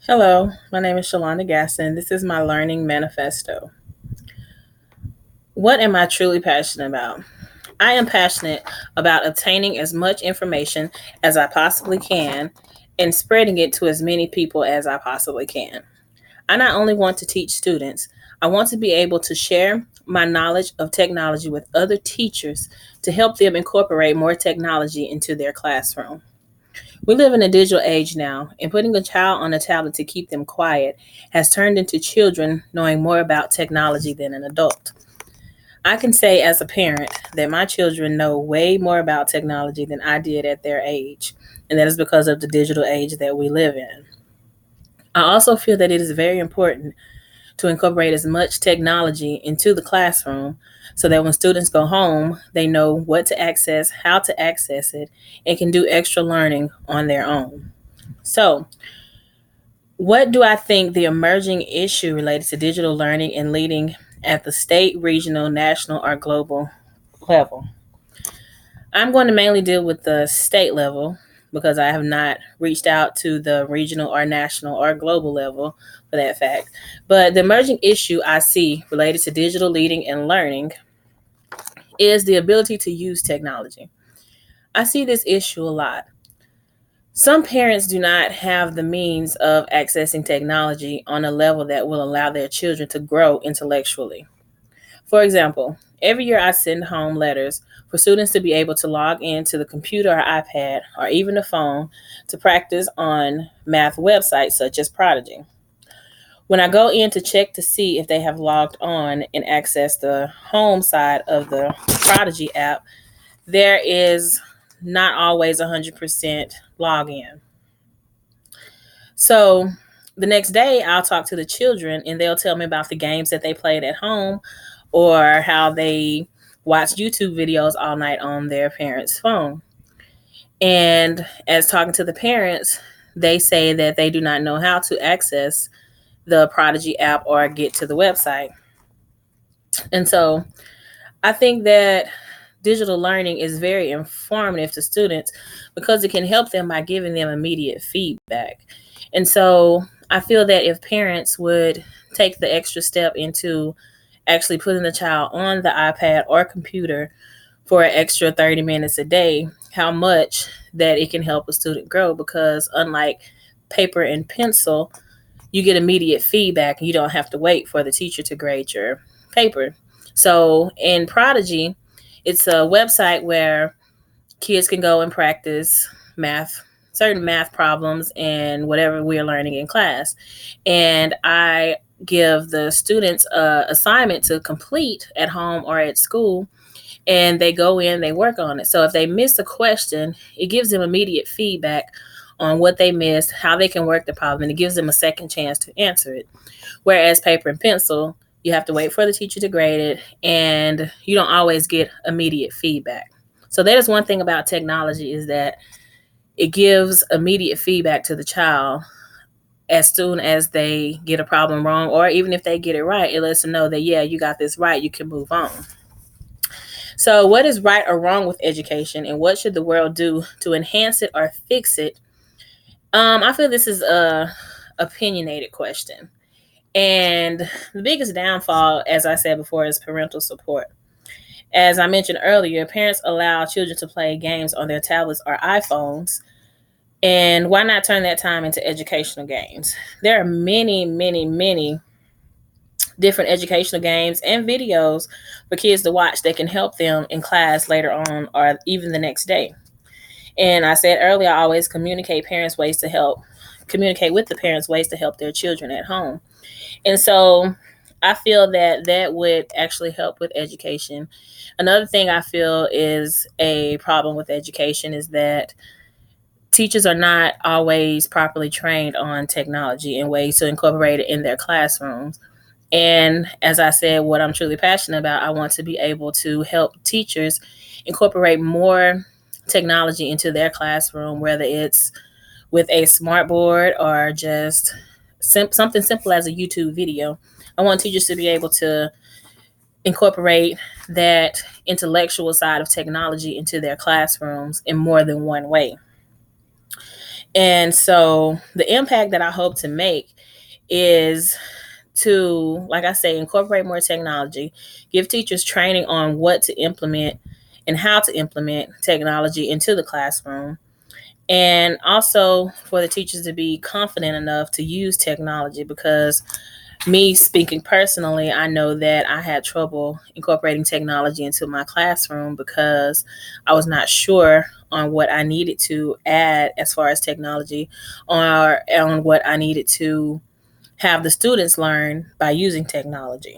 Hello, my name is Shalonda Gaston. This is my learning manifesto. What am I truly passionate about? I am passionate about obtaining as much information as I possibly can and spreading it to as many people as I possibly can. I not only want to teach students, I want to be able to share my knowledge of technology with other teachers to help them incorporate more technology into their classroom. We live in a digital age now, and putting a child on a tablet to keep them quiet has turned into children knowing more about technology than an adult. I can say as a parent that my children know way more about technology than I did at their age, and that is because of the digital age that we live in. I also feel that it is very important to incorporate as much technology into the classroom so that when students go home, they know what to access, how to access it, and can do extra learning on their own. So, what do I think the emerging issue related to digital learning and leading at the state, regional, national, or global level? I'm going to mainly deal with the state level because I have not reached out to the regional or national or global level for that fact. But the emerging issue I see related to digital leading and learning is the ability to use technology. I see this issue a lot. Some parents do not have the means of accessing technology on a level that will allow their children to grow intellectually. For example, every year I send home letters for students to be able to log into the computer or iPad or even a phone to practice on math websites such as Prodigy. When I go in to check to see if they have logged on and access the home side of the Prodigy app, there is not always 100% login. So the next day, I'll talk to the children and they'll tell me about the games that they played at home or how they watched YouTube videos all night on their parents' phone. And as talking to the parents, they say that they do not know how to access the Prodigy app or get to the website. And so I think that digital learning is very informative to students because it can help them by giving them immediate feedback. And so I feel that if parents would take the extra step into actually putting the child on the iPad or computer for an extra 30 minutes a day, how much that it can help a student grow because unlike paper and pencil, you get immediate feedback and you don't have to wait for the teacher to grade your paper. So in Prodigy, it's a website where kids can go and practice math, certain math problems, and whatever we are learning in class. And I give the students a assignment to complete at home or at school, and they go in, they work on it. So if they miss a question, it gives them immediate feedback on what they missed, how they can work the problem, and it gives them a second chance to answer it. Whereas paper and pencil, you have to wait for the teacher to grade it, and you don't always get immediate feedback. So that is one thing about technology is that it gives immediate feedback to the child as soon as they get a problem wrong, or even if they get it right, it lets them know that, yeah, you got this right, you can move on. So, what is right or wrong with education, and what should the world do to enhance it or fix it? I feel this is a opinionated question. And the biggest downfall, as I said before, is parental support. As I mentioned earlier, parents allow children to play games on their tablets or iPhones. And why not turn that time into educational games? There are many, many, many different educational games and videos for kids to watch that can help them in class later on or even the next day. And I said earlier, I always communicate with the parents ways to help their children at home. And so I feel that that would actually help with education. Another thing I feel is a problem with education is that teachers are not always properly trained on technology and ways to incorporate it in their classrooms. And as I said, what I'm truly passionate about, I want to be able to help teachers incorporate more technology into their classroom, whether it's with a smart board or just something simple as a YouTube video. I want teachers to be able to incorporate that intellectual side of technology into their classrooms in more than one way. And so the impact that I hope to make is to, like I say, incorporate more technology, give teachers training on what to implement and how to implement technology into the classroom, and also for the teachers to be confident enough to use technology. Because me speaking personally, I know that I had trouble incorporating technology into my classroom because I was not sure on what I needed to add as far as technology, or on what I needed to have the students learn by using technology.